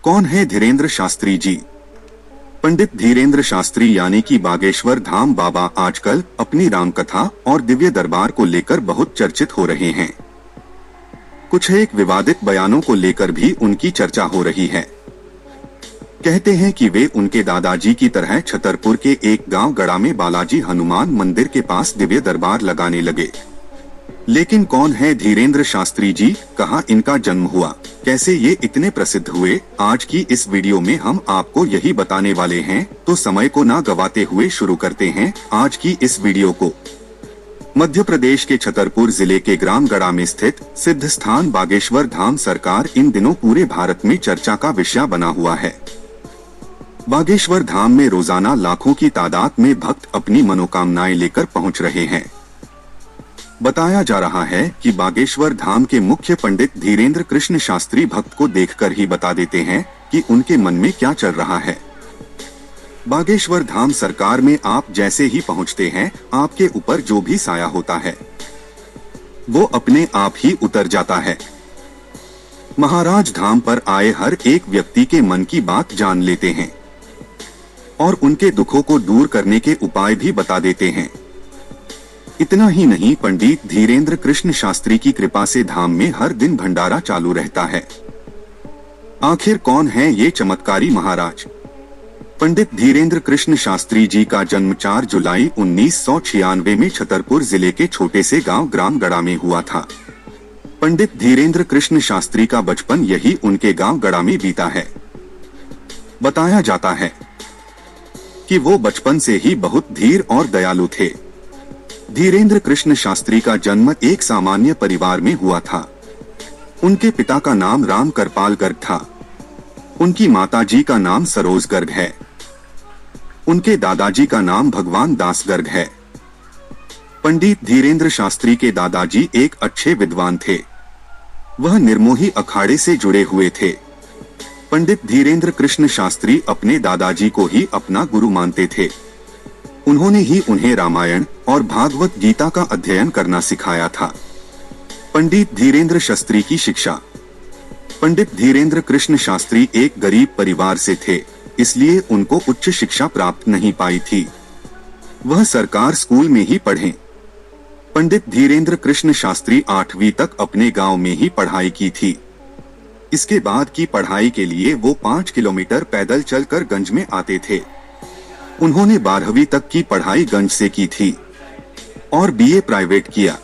कौन है धीरेन्द्र शास्त्री जी? पंडित धीरेन्द्र शास्त्री यानी कि बागेश्वर धाम बाबा आजकल अपनी रामकथा और दिव्य दरबार को लेकर बहुत चर्चित हो रहे हैं। कुछ एक विवादित बयानों को लेकर भी उनकी चर्चा हो रही है। कहते हैं कि वे उनके दादाजी की तरह छतरपुर के एक गांव गड़ा में बालाजी हनुमान मंदिर के पास दिव्य दरबार लगाने लगे। लेकिन कौन है धीरेन्द्र शास्त्री जी? कहाँ इनका जन्म हुआ? कैसे ये इतने प्रसिद्ध हुए? आज की इस वीडियो में हम आपको यही बताने वाले हैं, तो समय को ना गवाते हुए शुरू करते हैं आज की इस वीडियो को। मध्य प्रदेश के छतरपुर जिले के ग्राम गड़ा में स्थित सिद्ध स्थान बागेश्वर धाम सरकार इन दिनों पूरे भारत में चर्चा का विषय बना हुआ है। बागेश्वर धाम में रोजाना लाखों की तादाद में भक्त अपनी मनोकामनाएं लेकर पहुंच रहे हैं। बताया जा रहा है कि बागेश्वर धाम के मुख्य पंडित धीरेन्द्र कृष्ण शास्त्री भक्त को देखकर ही बता देते हैं कि उनके मन में क्या चल रहा है। बागेश्वर धाम सरकार में आप जैसे ही पहुंचते हैं, आपके ऊपर जो भी साया होता है वो अपने आप ही उतर जाता है। महाराज धाम पर आए हर एक व्यक्ति के मन की बात जान लेते हैं और उनके दुखों को दूर करने के उपाय भी बता देते हैं। इतना ही नहीं, पंडित धीरेन्द्र कृष्ण शास्त्री की कृपा से धाम में हर दिन भंडारा चालू रहता है। आखिर कौन है ये चमत्कारी महाराज? पंडित धीरेन्द्र कृष्ण शास्त्री जी का जन्म 4 जुलाई 1996 में छतरपुर जिले के छोटे से गांव ग्राम गड़ा में हुआ था। पंडित धीरेन्द्र कृष्ण शास्त्री का बचपन यही उनके गांव गड़ा में बीता है। बताया जाता है कि वो बचपन से ही बहुत धीर और दयालु थे। धीरेन्द्र कृष्ण शास्त्री का जन्म एक सामान्य परिवार में हुआ था। उनके पिता का नाम राम करपाल गर्ग था। उनकी माताजी का नाम सरोज गर्ग है। उनके दादाजी का नाम भगवान दास गर्ग है। पंडित धीरेन्द्र शास्त्री के दादाजी एक अच्छे विद्वान थे। वह निर्मोही अखाड़े से जुड़े हुए थे। पंडित धीरेन्द्र कृष्ण शास्त्री अपने दादाजी को ही अपना गुरु मानते थे। उन्होंने ही उन्हें रामायण और भागवत गीता का अध्ययन करना सिखाया था। पंडित धीरेन्द्र शास्त्री की शिक्षा। पंडित धीरेन्द्र कृष्ण शास्त्री एक गरीब परिवार से थे, इसलिए उनको उच्च शिक्षा प्राप्त नहीं पाई थी। वह सरकार स्कूल में ही पढ़े। पंडित धीरेन्द्र कृष्ण शास्त्री 8वीं तक अपने गांव में ही पढ़ाई की थी। इसके बाद की पढ़ाई के लिए वो 5 किलोमीटर पैदल चलकर गंज में आते थे। उन्होंने 12वीं तक की पढ़ाई गंज से की थी और बीए प्राइवेट किया।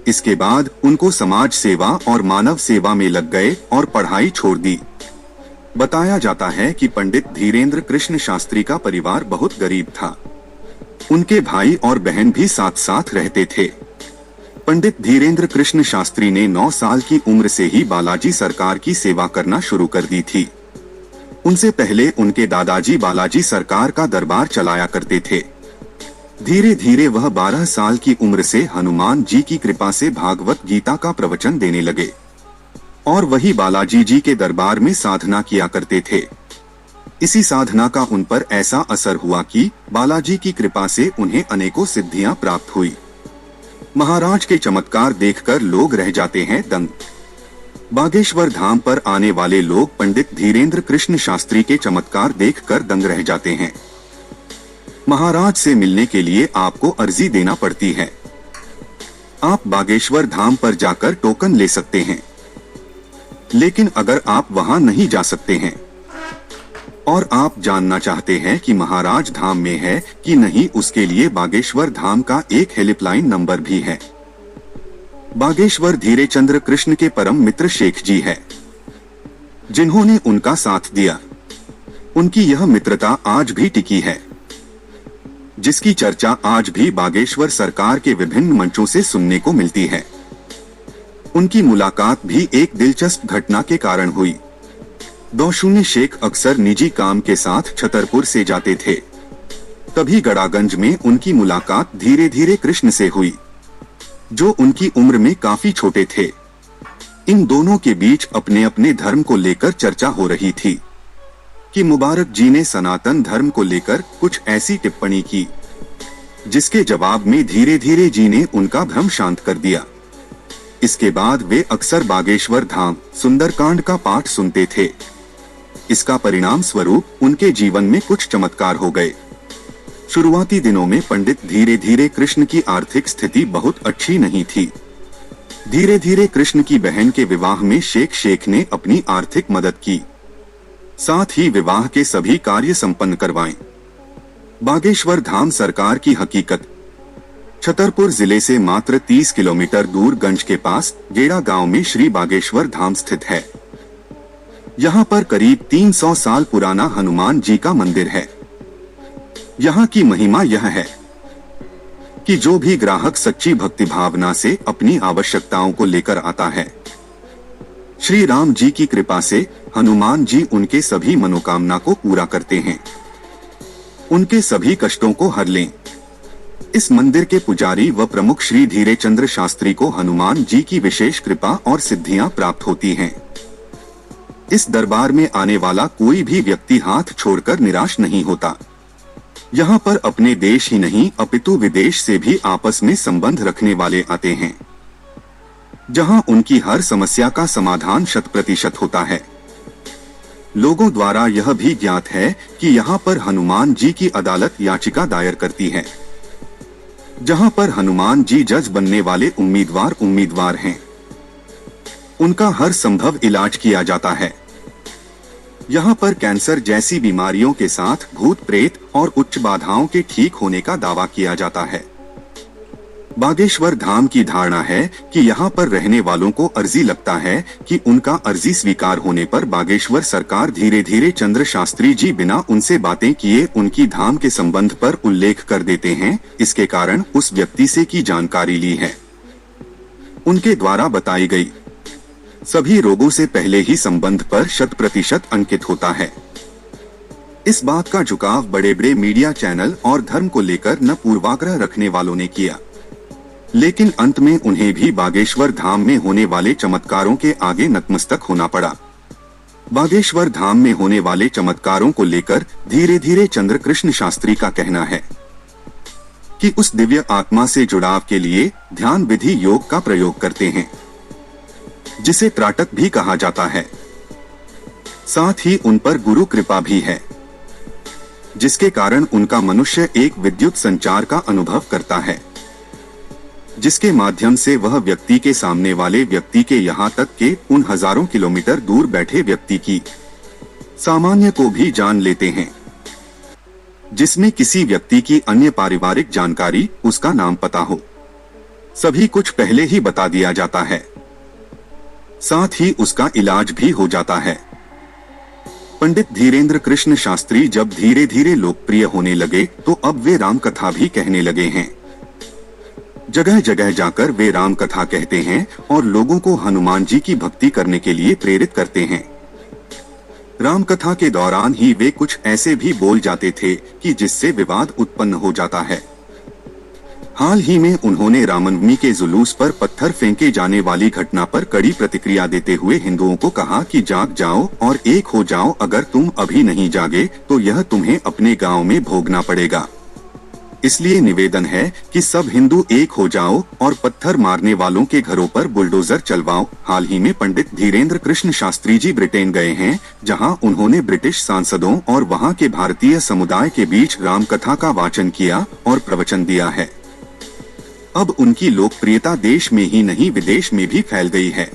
इसके बाद उनको समाज सेवा और मानव सेवा में लग गए और पढ़ाई छोड़ दी। बताया जाता है कि पंडित धीरेन्द्र कृष्ण शास्त्री का परिवार बहुत गरीब था। उनके भाई और बहन भी साथ साथ रहते थे। पंडित धीरेन्द्र कृष्ण शास्त्री ने 9 साल की उम्र से ही बालाजी सरकार की सेवा करना शुरू कर दी थी। उनसे पहले उनके दादाजी बालाजी सरकार का दरबार चलाया करते थे। धीरे धीरे वह 12 साल की उम्र से हनुमान जी की कृपा से भागवत गीता का प्रवचन देने लगे और वही बालाजी जी के दरबार में साधना किया करते थे। इसी साधना का उन पर ऐसा असर हुआ कि बालाजी की कृपा से उन्हें अनेकों सिद्धियां प्राप्त हुई। महाराज के चमत्कार देखकर लोग रह जाते हैं दंग। बागेश्वर धाम पर आने वाले लोग पंडित धीरेन्द्र कृष्ण शास्त्री के चमत्कार देखकर दंग रह जाते हैं। महाराज से मिलने के लिए आपको अर्जी देना पड़ती है। आप बागेश्वर धाम पर जाकर टोकन ले सकते हैं, लेकिन अगर आप वहां नहीं जा सकते हैं और आप जानना चाहते हैं कि महाराज धाम में है कि नहीं, उसके लिए बागेश्वर धाम का एक हेल्पलाइन नंबर भी है। बागेश्वर धीरे चंद्र कृष्ण के परम मित्र शेख जी है, जिन्होंने उनका साथ दिया। उनकी यह मित्रता आज भी टिकी है, जिसकी चर्चा आज भी बागेश्वर सरकार के विभिन्न मंचों से सुनने को मिलती है। उनकी मुलाकात भी एक दिलचस्प घटना के कारण हुई। 20 शेख अक्सर निजी काम के साथ छतरपुर से जाते थे। तभी गड़ागंज में उनकी मुलाकात धीरे धीरे कृष्ण से हुई, जो उनकी उम्र में काफी छोटे थे। इन दोनों के बीच अपने अपने धर्म को लेकर चर्चा हो रही थी कि मुबारक जी ने सनातन धर्म को लेकर कुछ ऐसी टिप्पणी की, जिसके जवाब में धीरे धीरे जी ने उनका भ्रम शांत कर दिया। इसके बाद वे अक्सर बागेश्वर धाम सुंदरकांड का पाठ सुनते थे। इसका परिणाम स्वरूप उनके जीवन में कुछ चमत्कार हो गए। शुरुआती दिनों में पंडित धीरे धीरे कृष्ण की आर्थिक स्थिति बहुत अच्छी नहीं थी। धीरे धीरे कृष्ण की बहन के विवाह में शेख ने अपनी आर्थिक मदद की, साथ ही विवाह के सभी कार्य संपन्न करवाए। बागेश्वर धाम सरकार की हकीकत छतरपुर जिले से मात्र 30 किलोमीटर दूर गंज के पास गेड़ा गांव में श्री बागेश्वर धाम स्थित है। यहाँ पर करीब 300 साल पुराना हनुमान जी का मंदिर है। यहाँ की महिमा यह है कि जो भी ग्राहक सच्ची भक्ति भावना से अपनी आवश्यकताओं को लेकर आता है, श्री राम जी की कृपा से हनुमान जी उनके सभी मनोकामना को पूरा करते हैं, उनके सभी कष्टों को हर लें। इस मंदिर के पुजारी व प्रमुख श्री धीरे चंद्र शास्त्री को हनुमान जी की विशेष कृपा और सिद्धियां प्राप्त होती हैं। इस दरबार में आने वाला कोई भी व्यक्ति हाथ छोड़कर निराश नहीं होता। यहाँ पर अपने देश ही नहीं अपितु विदेश से भी आपस में संबंध रखने वाले आते हैं, जहाँ उनकी हर समस्या का समाधान 100% होता है। लोगों द्वारा यह भी ज्ञात है कि यहाँ पर हनुमान जी की अदालत याचिका दायर करती है, जहाँ पर हनुमान जी जज बनने वाले उम्मीदवार हैं। उनका हर संभव इलाज किया जाता है। यहाँ पर कैंसर जैसी बीमारियों के साथ भूत प्रेत और उच्च बाधाओं के ठीक होने का दावा किया जाता है। बागेश्वर धाम की धारणा है कि यहाँ पर रहने वालों को अर्जी लगता है कि उनका अर्जी स्वीकार होने पर बागेश्वर सरकार धीरे धीरे चंद्र शास्त्री जी बिना उनसे बातें किए उनकी धाम के संबंध पर उल्लेख कर देते हैं। इसके कारण उस व्यक्ति से की जानकारी ली है। उनके द्वारा बताई गई सभी रोगों से पहले ही संबंध पर 100% अंकित होता है। इस बात का झुकाव बड़े बड़े मीडिया चैनल और धर्म को लेकर न पूर्वाग्रह रखने वालों ने किया, लेकिन अंत में उन्हें भी बागेश्वर धाम में होने वाले चमत्कारों के आगे नतमस्तक होना पड़ा। बागेश्वर धाम में होने वाले चमत्कारों को लेकर धीरे धीरे चंद्र कृष्ण शास्त्री का कहना है कि उस दिव्य आत्मा से जुड़ाव के लिए ध्यान विधि योग का प्रयोग करते हैं, जिसे त्राटक भी कहा जाता है। साथ ही उन पर गुरु कृपा भी है, जिसके कारण उनका मनुष्य एक विद्युत संचार का अनुभव करता है, जिसके माध्यम से वह व्यक्ति के सामने वाले व्यक्ति के यहाँ तक के उन हजारों किलोमीटर दूर बैठे व्यक्ति की सामान्य को भी जान लेते हैं, जिसमें किसी व्यक्ति की अन्य पारिवारिक जानकारी, उसका नाम पता हो, सभी कुछ पहले ही बता दिया जाता है। साथ ही उसका इलाज भी हो जाता है। पंडित धीरेन्द्र कृष्ण शास्त्री जब धीरे धीरे लोकप्रिय होने लगे तो अब वे राम कथा भी कहने लगे हैं। जगह जगह जाकर वे राम कथा कहते हैं और लोगों को हनुमान जी की भक्ति करने के लिए प्रेरित करते हैं। राम कथा के दौरान ही वे कुछ ऐसे भी बोल जाते थे कि जिससे विवाद उत्पन्न हो जाता है। हाल ही में उन्होंने रामनवमी के जुलूस पर पत्थर फेंके जाने वाली घटना पर कड़ी प्रतिक्रिया देते हुए हिंदुओं को कहा कि जाग जाओ और एक हो जाओ, अगर तुम अभी नहीं जागे तो यह तुम्हें अपने गांव में भोगना पड़ेगा। इसलिए निवेदन है कि सब हिंदू एक हो जाओ और पत्थर मारने वालों के घरों पर बुलडोजर चलवाओ। हाल ही में पंडित धीरेन्द्र कृष्ण शास्त्री जी ब्रिटेन गए हैं, जहां उन्होंने ब्रिटिश सांसदों और वहां के भारतीय समुदाय के बीच रामकथा का वाचन किया और प्रवचन दिया है। अब उनकी लोकप्रियता देश में ही नहीं विदेश में भी फैल गई है।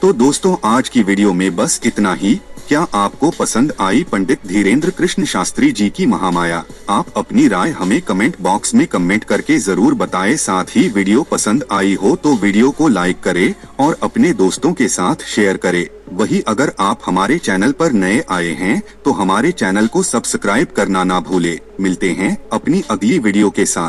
तो दोस्तों, आज की वीडियो में बस इतना ही। क्या आपको पसंद आई पंडित धीरेन्द्र कृष्ण शास्त्री जी की महामाया? आप अपनी राय हमें कमेंट बॉक्स में कमेंट करके जरूर बताएं। साथ ही वीडियो पसंद आई हो तो वीडियो को लाइक करें और अपने दोस्तों के साथ शेयर करें। वही अगर आप हमारे चैनल पर नए आए हैं तो हमारे चैनल को सब्सक्राइब करना ना भूले। मिलते हैं अपनी अगली वीडियो के साथ।